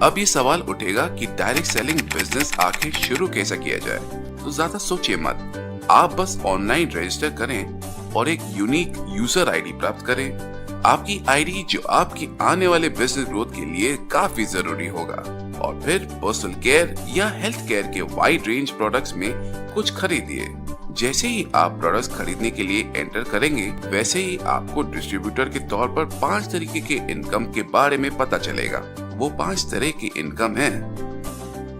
अब ये सवाल उठेगा कि डायरेक्ट सेलिंग बिजनेस आखिर शुरू कैसे किया जाए। तो ज्यादा सोचिए मत, आप बस ऑनलाइन रजिस्टर करें और एक यूनिक यूजर आईडी प्राप्त करें। आपकी आईडी जो आपकी आने वाले बिजनेस ग्रोथ के लिए काफी जरूरी होगा। और फिर पर्सनल केयर या हेल्थ केयर के वाइड रेंज प्रोडक्ट्स में कुछ खरीदिए। जैसे ही आप प्रोडक्ट्स खरीदने के लिए एंटर करेंगे, वैसे ही आपको डिस्ट्रीब्यूटर के तौर पर 5 तरीके के इनकम के बारे में पता चलेगा। वो 5 तरह की इनकम है: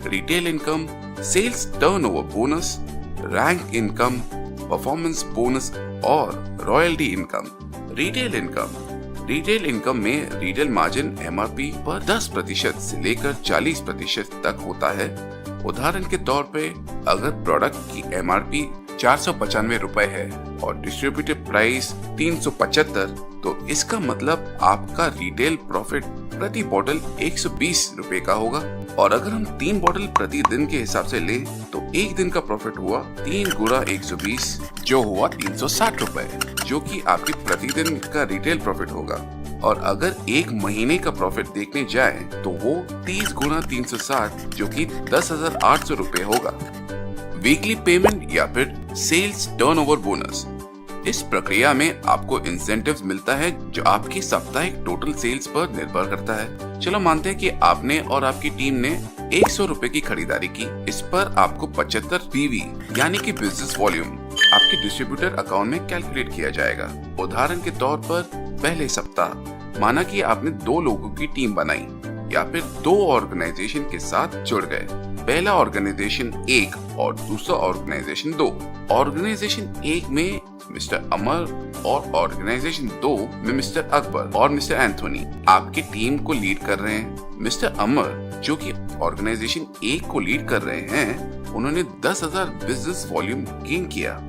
retail income, sales turnover bonus, rank income, performance bonus और रॉयल्टी इनकम। रिटेल इनकम में रिटेल मार्जिन एमआरपी पर 10% से लेकर 40% तक होता है। उदाहरण के तौर पे अगर प्रोडक्ट की एमआरपी 495 रुपए है और डिस्ट्रीब्यूटर प्राइस 375, तो इसका मतलब आपका रिटेल प्रॉफिट प्रति बॉटल 120 रुपए का होगा। और अगर हम 3 बॉटल प्रति दिन के हिसाब से लें तो एक दिन का प्रॉफिट हुआ 3 गुणा 120 जो हुआ 360 रुपए, जो कि आपके प्रतिदिन का रिटेल प्रॉफिट होगा। और अगर एक महीने का प्रॉफिट देखने जाए तो वो 30 गुणा 360 जो कि 10,800 रुपए होगा। वीकली पेमेंट या फिर सेल्स टर्नओवर बोनस, इस प्रक्रिया में आपको इंसेंटिव्स मिलता है जो आपकी साप्ताहिक टोटल सेल्स पर निर्भर करता है। चलो मानते हैं कि आपने और आपकी टीम ने 100 रुपए की खरीदारी की। इस पर आपको 75 पीवी यानी कि बिजनेस वॉल्यूम आपके डिस्ट्रीब्यूटर अकाउंट में कैलकुलेट किया जाएगा। उदाहरण के तौर पर पहले सप्ताह माना कि आपने 2 लोगों की टीम बनाई या फिर 2 ऑर्गेनाइजेशन के साथ जुड़ गए। पहला ऑर्गेनाइजेशन 1 और दूसरा ऑर्गेनाइजेशन 2। ऑर्गेनाइजेशन 1 में मिस्टर अमर और ऑर्गेनाइजेशन 2 में मिस्टर अकबर और मिस्टर एंथोनी आपकी टीम को लीड कर रहे हैं। मिस्टर अमर जो कि ऑर्गेनाइजेशन 1 को लीड कर रहे हैं, उन्होंने 10,000 बिजनेस वॉल्यूम गेन किया।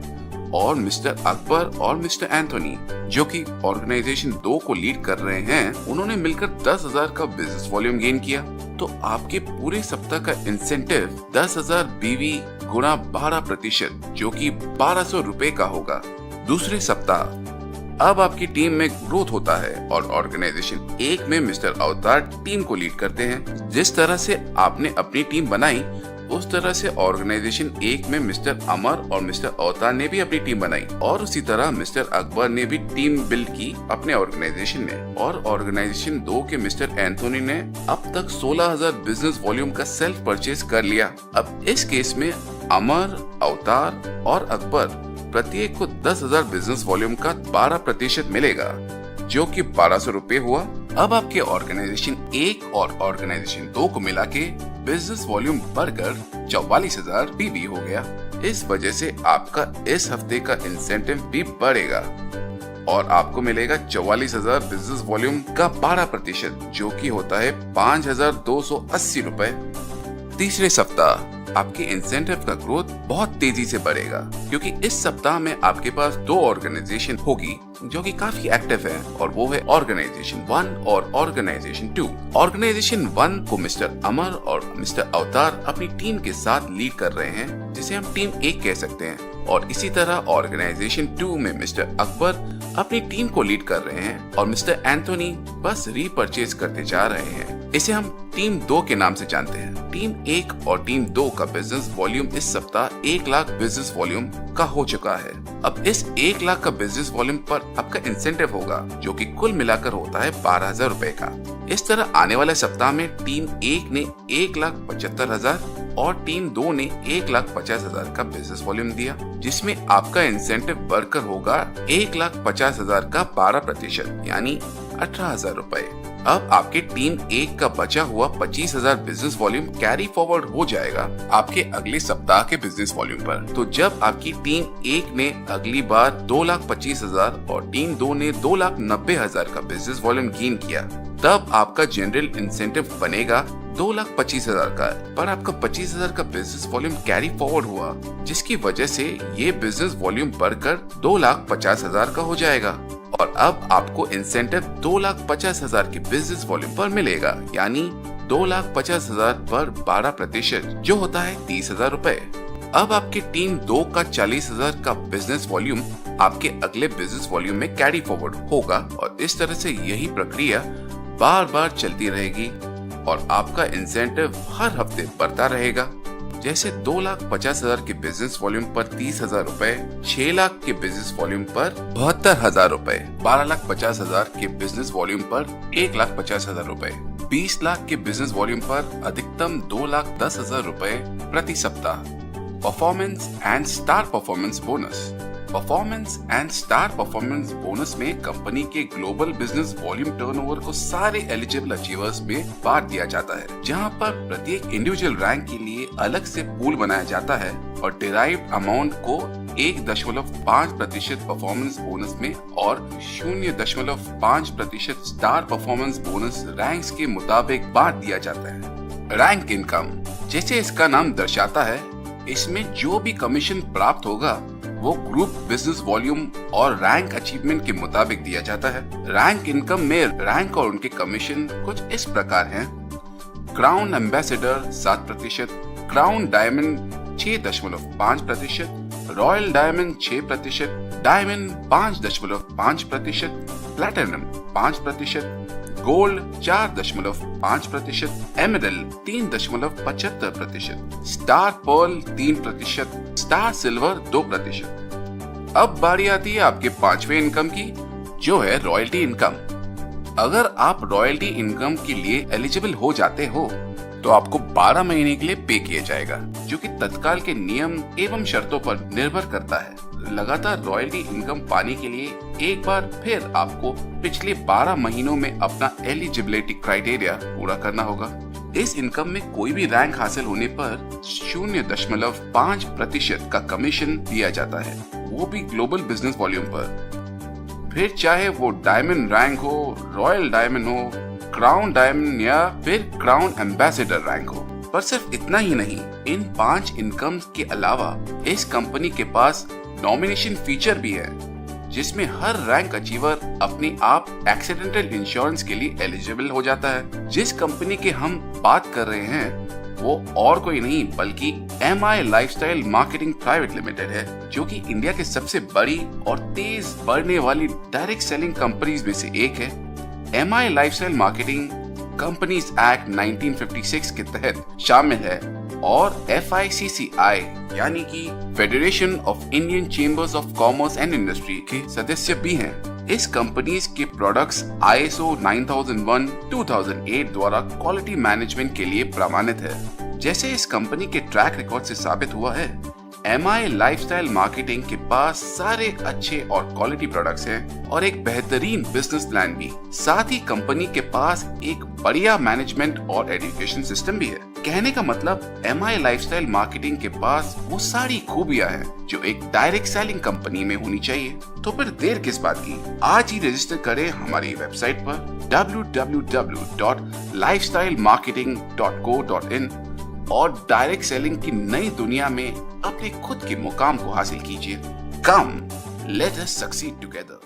और मिस्टर अकबर और मिस्टर एंथोनी जो कि ऑर्गेनाइजेशन 2 को लीड कर रहे हैं, उन्होंने मिलकर 10,000 का बिजनेस वॉल्यूम गेन किया। तो आपके पूरे सप्ताह का इंसेंटिव 10,000 बीवी गुणा 12% जो कि 1,200 रुपए का होगा। दूसरे सप्ताह अब आपकी टीम में ग्रोथ होता है और ऑर्गेनाइजेशन 1 में मिस्टर अवतार टीम को लीड करते हैं। जिस तरह से आपने अपनी टीम बनाई उस तरह से ऑर्गेनाइजेशन 1 में मिस्टर अमर और मिस्टर अवतार ने भी अपनी टीम बनाई और उसी तरह मिस्टर अकबर ने भी टीम बिल्ड की अपने ऑर्गेनाइजेशन में। और ऑर्गेनाइजेशन 2 के मिस्टर एंथोनी ने अब तक 16,000 बिजनेस वॉल्यूम का सेल्फ परचेज कर लिया। अब इस केस में अमर, अवतार और अकबर प्रत्येक को 10,000 बिजनेस वॉल्यूम का 12% मिलेगा जो कि 1,200 रुपए हुआ। अब आपके ऑर्गेनाइजेशन 1 और ऑर्गेनाइजेशन 2 को मिला के बिजनेस वॉल्यूम बढ़कर 44,000 पीवी हो गया। इस वजह से आपका इस हफ्ते का इंसेंटिव भी बढ़ेगा और आपको मिलेगा 44,000 बिजनेस वॉल्यूम का 12% जो कि होता है 5,280 रुपए। तीसरे सप्ताह आपके इंसेंटिव का ग्रोथ बहुत तेजी से बढ़ेगा क्योंकि इस सप्ताह में आपके पास 2 ऑर्गेनाइजेशन होगी जो कि काफी एक्टिव है और वो है ऑर्गेनाइजेशन 1 और ऑर्गेनाइजेशन 2। ऑर्गेनाइजेशन 1 को मिस्टर अमर और मिस्टर अवतार अपनी टीम के साथ लीड कर रहे हैं जिसे हम टीम 1 कह सकते हैं। और इसी तरह ऑर्गेनाइजेशन 2 में मिस्टर अकबर अपनी टीम को लीड कर रहे हैं और मिस्टर एंथोनी बस रीपरचेज करते जा रहे हैं। इसे हम टीम 2 के नाम से जानते हैं। टीम 1 और टीम 2 का बिजनेस वॉल्यूम इस सप्ताह 1 लाख बिजनेस वॉल्यूम का हो चुका है। अब इस 1 लाख का बिजनेस वॉल्यूम पर आपका इंसेंटिव होगा जो कि कुल मिलाकर होता है 12,000 रुपए का। इस तरह आने वाले सप्ताह में टीम 1 ने 1,75,000 और टीम 2 ने 1,50,000 का बिजनेस वॉल्यूम दिया जिसमें आपका इंसेंटिव बढ़कर होगा 1,50,000 का 12% यानी 18,000 रुपए। अब आपके टीम 1 का बचा हुआ 25,000 बिजनेस वॉल्यूम कैरी फॉरवर्ड हो जाएगा आपके अगले सप्ताह के बिजनेस वॉल्यूम पर। तो जब आपकी टीम 1 ने अगली बार 2,25,000 और टीम 2 ने 2,90,000 का बिजनेस वॉल्यूम गेन किया, तब आपका जनरल इंसेंटिव बनेगा 2,25,000 का। पर आपका 25,000 का बिजनेस वॉल्यूम कैरी फॉरवर्ड हुआ जिसकी वजह से ये बिजनेस वॉल्यूम बढ़कर 2,50,000 का हो जाएगा और अब आपको इंसेंटिव 2,50,000 के बिजनेस वॉल्यूम पर मिलेगा यानी 2,50,000 पर 12% जो होता है 30,000 रुपए। अब आपकी टीम 2 का 40,000 का बिजनेस वॉल्यूम आपके अगले बिजनेस वॉल्यूम में कैरी फॉरवर्ड होगा और इस तरह से यही प्रक्रिया बार बार चलती रहेगी और आपका इंसेंटिव हर हफ्ते बढ़ता रहेगा। जैसे 2,50,000 के बिजनेस वॉल्यूम पर 30,000 रुपए, 6 लाख के बिजनेस वॉल्यूम पर 72,000 रुपए, 12,50,000 के बिजनेस वॉल्यूम पर 1,50,000 रुपए, 20 लाख के बिजनेस वॉल्यूम पर अधिकतम 2,10,000 रुपए प्रति सप्ताह। Performance and star performance bonus. Performance and star performance bonus में कंपनी के ग्लोबल बिजनेस वॉल्यूम टर्नओवर को सारे एलिजिबल अचीवर्स में बांट दिया जाता है, जहां पर प्रत्येक इंडिविजुअल रैंक के लिए अलग से पूल बनाया जाता है और डिराइव्ड अमाउंट को 1.5% परफॉर्मेंस बोनस में और 0.5% स्टार परफॉर्मेंस बोनस रैंक्स के मुताबिक बांट दिया जाता है। रैंक इनकम, जैसे इसका नाम दर्शाता है, इसमें जो भी कमीशन प्राप्त होगा वो ग्रुप बिजनेस वॉल्यूम और रैंक अचीवमेंट के मुताबिक दिया जाता है। रैंक इनकम में रैंक और उनके कमीशन कुछ इस प्रकार हैं। Crown ambassador 7%, crown diamond 6.5%, royal diamond 6%, diamond 5.5%, platinum 5%, gold 4.5%, emerald 3.75%, star pearl 3%, star silver 2%। अब बारी आती है आपके 5वें इनकम की, जो है रॉयल्टी इनकम। अगर आप रॉयल्टी इनकम के लिए एलिजिबल हो जाते हो तो आपको 12 महीने के लिए पे किया जाएगा, जो कि तत्काल के नियम एवं शर्तों पर निर्भर करता है। लगातार रॉयल्टी इनकम पाने के लिए एक बार फिर आपको पिछले 12 महीनों में अपना एलिजिबिलिटी क्राइटेरिया पूरा करना होगा। इस इनकम में कोई भी रैंक हासिल होने पर 0.5% का कमीशन दिया जाता है, वो भी ग्लोबल बिजनेस वॉल्यूम पर। फिर चाहे वो डायमंड रैंक हो, रॉयल डायमंड हो, क्राउन डायमंड या फिर क्राउन एम्बेसडर रैंक हो। पर सिर्फ इतना ही नहीं, इन 5 इनकम के अलावा इस कंपनी के पास नॉमिनेशन फीचर भी है, जिसमें हर रैंक अचीवर अपने आप एक्सीडेंटल इंश्योरेंस के लिए एलिजिबल हो जाता है। जिस कंपनी के हम बात कर रहे हैं वो और कोई नहीं बल्कि MI lifestyle marketing private limited है, जो कि इंडिया के सबसे बड़ी और तेज बढ़ने वाली डायरेक्ट सेलिंग कंपनीज में से एक है। MI lifestyle marketing companies act 1956 के तहत शामिल है और FICCI यानी कि federation of Indian chambers of commerce and industry के सदस्य भी हैं। इस कंपनीज के प्रोडक्ट्स ISO 9001-2008 द्वारा क्वालिटी मैनेजमेंट के लिए प्रमाणित है। जैसे इस कंपनी के ट्रैक रिकॉर्ड से साबित हुआ है, MI लाइफस्टाइल मार्केटिंग के पास सारे अच्छे और क्वालिटी प्रोडक्ट्स हैं और एक बेहतरीन बिजनेस प्लान भी। साथ ही कंपनी के पास एक बढ़िया मैनेजमेंट और एजुकेशन सिस्टम भी है। कहने का मतलब MI लाइफस्टाइल मार्केटिंग के पास वो सारी खूबियां हैं जो एक डायरेक्ट सेलिंग कंपनी में होनी चाहिए। तो फिर देर किस बात की, आज ही रजिस्टर करें हमारी वेबसाइट पर www.lifestylemarketing.co.in और डायरेक्ट सेलिंग की नई दुनिया में अपने खुद के मुकाम को हासिल कीजिए। कम, लेट अस सक्सीड टुगेदर।